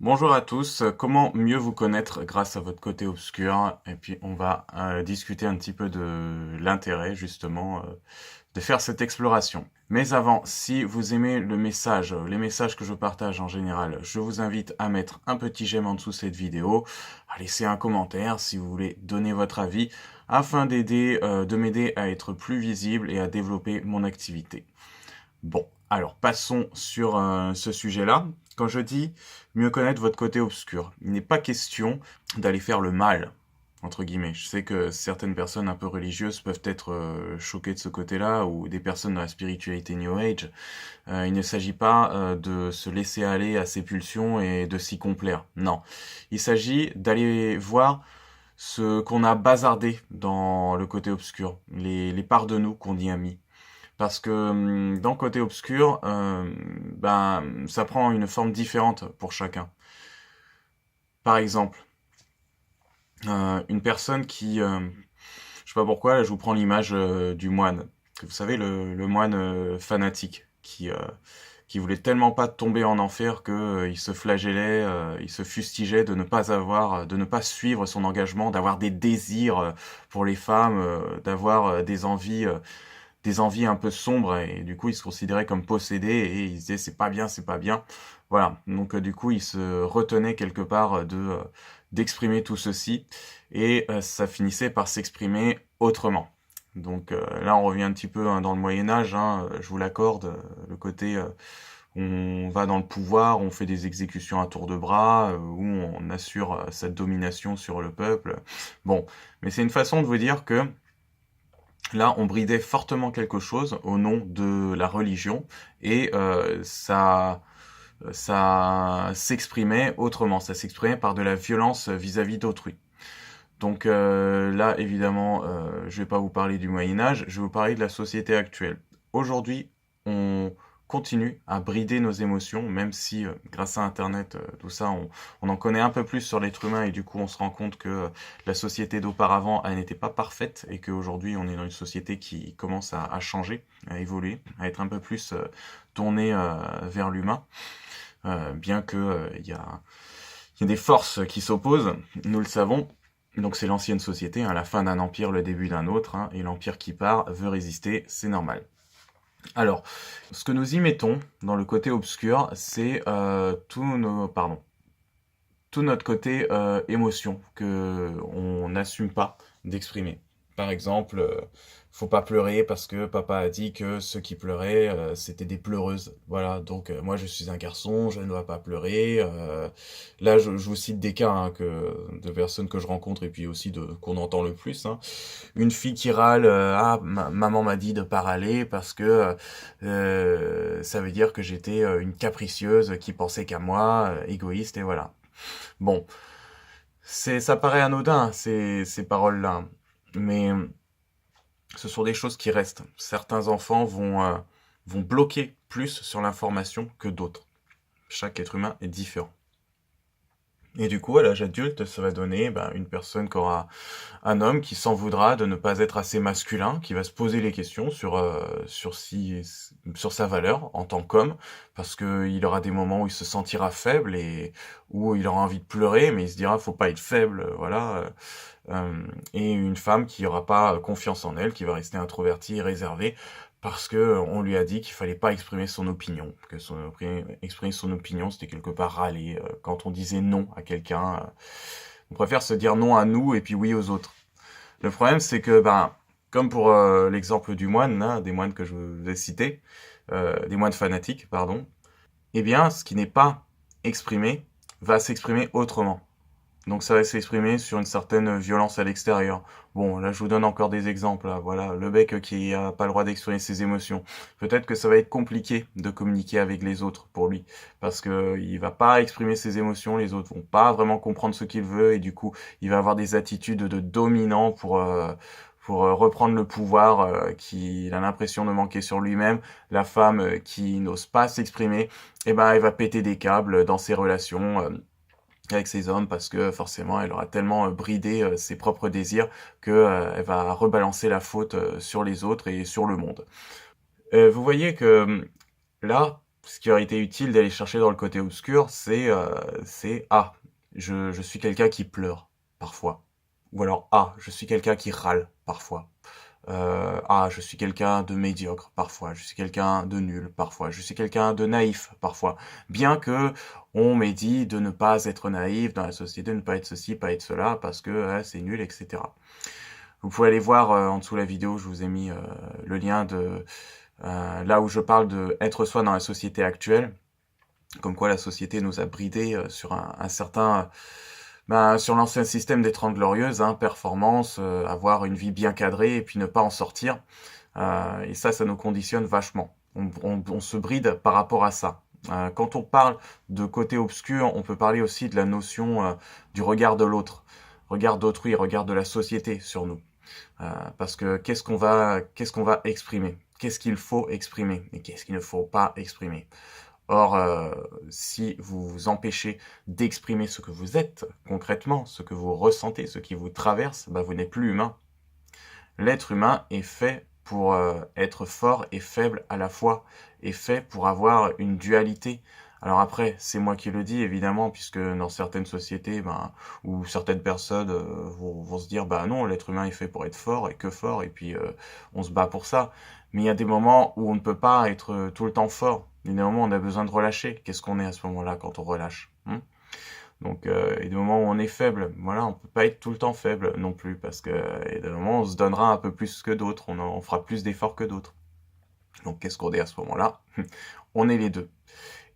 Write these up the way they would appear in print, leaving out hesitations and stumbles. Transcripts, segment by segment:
Bonjour à tous, comment mieux vous connaître grâce à votre côté obscur? Et puis on va discuter un petit peu de l'intérêt justement de faire cette exploration. Mais avant, si vous aimez le message, les messages que je partage en général, je vous invite à mettre un petit j'aime en dessous cette vidéo, à laisser un commentaire si vous voulez donner votre avis, afin de m'aider à être plus visible et à développer mon activité. Bon, alors passons sur ce sujet-là. Quand je dis mieux connaître votre côté obscur, il n'est pas question d'aller faire le mal, entre guillemets. Je sais que certaines personnes un peu religieuses peuvent être choquées de ce côté-là, ou des personnes dans la spiritualité New Age. Il ne s'agit pas de se laisser aller à ses pulsions et de s'y complaire. Non. Il s'agit d'aller voir ce qu'on a bazardé dans le côté obscur, les parts de nous qu'on y a mis. Parce que dans le côté obscur, ça prend une forme différente pour chacun. Par exemple, une personne qui, je sais pas pourquoi, là, je vous prends l'image du moine. Vous savez, le moine fanatique qui voulait tellement pas tomber en enfer que il se flagellait, il se fustigeait de ne pas suivre son engagement, d'avoir des désirs pour les femmes, d'avoir des envies un peu sombres et du coup il se considérait comme possédé et il se disait c'est pas bien, c'est pas bien. Voilà, donc du coup il se retenait quelque part d'exprimer tout ceci et ça finissait par s'exprimer autrement. Donc là on revient un petit peu dans le Moyen Âge, hein, je vous l'accorde, le côté on va dans le pouvoir, on fait des exécutions à tour de bras, où on assure sa domination sur le peuple. Bon, mais c'est une façon de vous dire que là, on bridait fortement quelque chose au nom de la religion et ça s'exprimait autrement, ça s'exprimait par de la violence vis-à-vis d'autrui. Donc là, évidemment, je vais pas vous parler du Moyen Âge, je vais vous parler de la société actuelle. Aujourd'hui, on continue à brider nos émotions, même si grâce à Internet, tout ça, on en connaît un peu plus sur l'être humain et du coup, on se rend compte que la société d'auparavant, elle n'était pas parfaite et qu'aujourd'hui, on est dans une société qui commence à changer, à évoluer, à être un peu plus tournée vers l'humain, bien que il y a des forces qui s'opposent, nous le savons. Donc c'est l'ancienne société, hein, la fin d'un empire, le début d'un autre, hein, et l'empire qui part veut résister, c'est normal. Alors, ce que nous y mettons dans le côté obscur, c'est tout notre côté émotion que on n'assume pas d'exprimer. Par exemple, faut pas pleurer parce que papa a dit que ceux qui pleuraient c'était des pleureuses. Voilà, donc moi je suis un garçon, je ne dois pas pleurer. Là, je vous cite des cas hein, de personnes que je rencontre et puis aussi de qu'on entend le plus. Hein. Une fille qui râle, maman m'a dit de pas râler parce que ça veut dire que j'étais une capricieuse qui pensait qu'à moi, égoïste et voilà. Bon, ça paraît anodin, ces paroles-là, mais ce sont des choses qui restent. Certains enfants vont bloquer plus sur l'information que d'autres. Chaque être humain est différent. Et du coup, à l'âge adulte, ça va donner une personne qui aura un homme qui s'en voudra de ne pas être assez masculin, qui va se poser les questions sur sa valeur en tant qu'homme, parce qu'il aura des moments où il se sentira faible et où il aura envie de pleurer, mais il se dira faut pas être faible, voilà. Et une femme qui aura pas confiance en elle, qui va rester introvertie et réservée, parce que on lui a dit qu'il fallait pas exprimer son opinion, exprimer son opinion, c'était quelque part râler. Quand on disait non à quelqu'un, on préfère se dire non à nous et puis oui aux autres. Le problème, c'est que, comme pour l'exemple du moine, là, des moines que je vous ai cités, des moines fanatiques, pardon, eh bien, ce qui n'est pas exprimé va s'exprimer autrement. Donc ça va s'exprimer sur une certaine violence à l'extérieur. Bon, là je vous donne encore des exemples. Là. Voilà, le mec qui a pas le droit d'exprimer ses émotions. Peut-être que ça va être compliqué de communiquer avec les autres pour lui, parce que il va pas exprimer ses émotions, les autres vont pas vraiment comprendre ce qu'il veut et du coup il va avoir des attitudes de dominant pour reprendre le pouvoir qu'il a l'impression de manquer sur lui-même. La femme qui n'ose pas s'exprimer, eh ben elle va péter des câbles dans ses relations. Avec ses hommes parce que forcément elle aura tellement bridé ses propres désirs que elle va rebalancer la faute sur les autres et sur le monde. Vous voyez que là, ce qui aurait été utile d'aller chercher dans le côté obscur, c'est ah, je suis quelqu'un qui pleure parfois. Ou alors ah, je suis quelqu'un qui râle parfois. Ah, je suis quelqu'un de médiocre parfois, je suis quelqu'un de nul parfois, je suis quelqu'un de naïf parfois. Bien que on m'ait dit de ne pas être naïf dans la société, de ne pas être ceci, pas être cela, parce que c'est nul, etc. Vous pouvez aller voir en dessous de la vidéo, je vous ai mis le lien de là où je parle de être soi dans la société actuelle, comme quoi la société nous a bridés sur un certain... sur l'ancien système des 30 glorieuses, hein, performance, avoir une vie bien cadrée et puis ne pas en sortir. Et ça nous conditionne vachement. On se bride par rapport à ça. Quand on parle de côté obscur, on peut parler aussi de la notion du regard de l'autre, regard d'autrui, regard de la société sur nous. Parce que qu'est-ce qu'on va exprimer? Qu'est-ce qu'il faut exprimer? Et qu'est-ce qu'il ne faut pas exprimer? Or, si vous vous empêchez d'exprimer ce que vous êtes concrètement, ce que vous ressentez, ce qui vous traverse, vous n'êtes plus humain. L'être humain est fait pour être fort et faible à la fois, est fait pour avoir une dualité. Alors après, c'est moi qui le dis évidemment, puisque dans certaines sociétés, où certaines personnes vont se dire, non, l'être humain est fait pour être fort, et puis on se bat pour ça. Mais il y a des moments où on ne peut pas être tout le temps fort. Il y a des moments où on a besoin de relâcher. Qu'est-ce qu'on est à ce moment-là quand on relâche, Donc, il y a des moments où on est faible. Voilà, on peut pas être tout le temps faible non plus, parce que il y a des moments où on se donnera un peu plus que d'autres, on fera plus d'efforts que d'autres. Donc, qu'est-ce qu'on est à ce moment-là? On est les deux.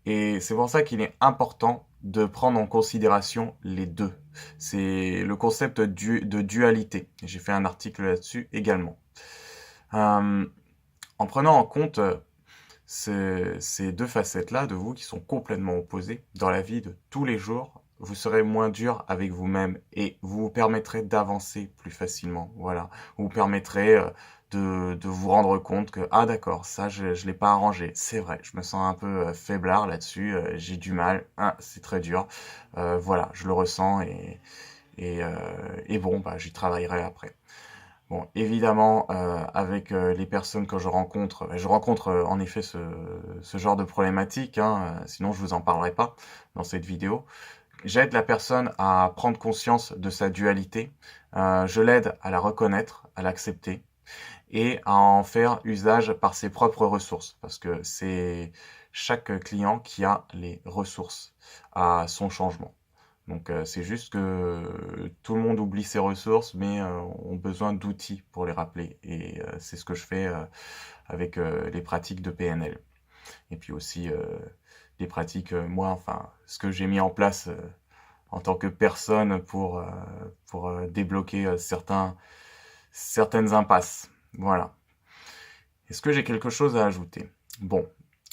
Et c'est pour ça qu'il est important de prendre en considération les deux. C'est le concept de dualité. J'ai fait un article là-dessus également. En prenant en compte ces deux facettes-là de vous qui sont complètement opposées dans la vie de tous les jours, vous serez moins dur avec vous-même et vous permettrez d'avancer plus facilement. Voilà, vous permettrez de vous rendre compte que ah d'accord, ça je l'ai pas arrangé, c'est vrai, je me sens un peu faiblard là-dessus, j'ai du mal, c'est très dur, voilà, je le ressens et bon j'y travaillerai après. Bon, évidemment, avec les personnes que je rencontre en effet ce genre de problématique, sinon je vous en parlerai pas dans cette vidéo. J'aide la personne à prendre conscience de sa dualité, je l'aide à la reconnaître, à l'accepter, et à en faire usage par ses propres ressources, parce que c'est chaque client qui a les ressources à son changement. Donc c'est juste que tout le monde oublie ses ressources, mais ont besoin d'outils pour les rappeler. Et c'est ce que je fais avec les pratiques de PNL. Et puis aussi les pratiques, ce que j'ai mis en place en tant que personne pour débloquer certaines impasses. Voilà. Est-ce que j'ai quelque chose à ajouter? Bon,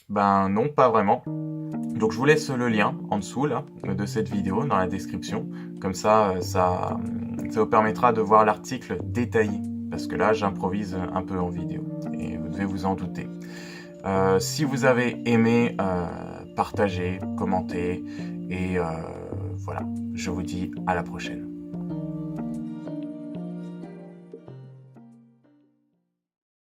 non, pas vraiment. Donc je vous laisse le lien en dessous là, de cette vidéo dans la description. Comme ça, ça vous permettra de voir l'article détaillé. Parce que là, j'improvise un peu en vidéo. Et vous devez vous en douter. Si vous avez aimé, partagez, commentez. Et voilà, je vous dis à la prochaine.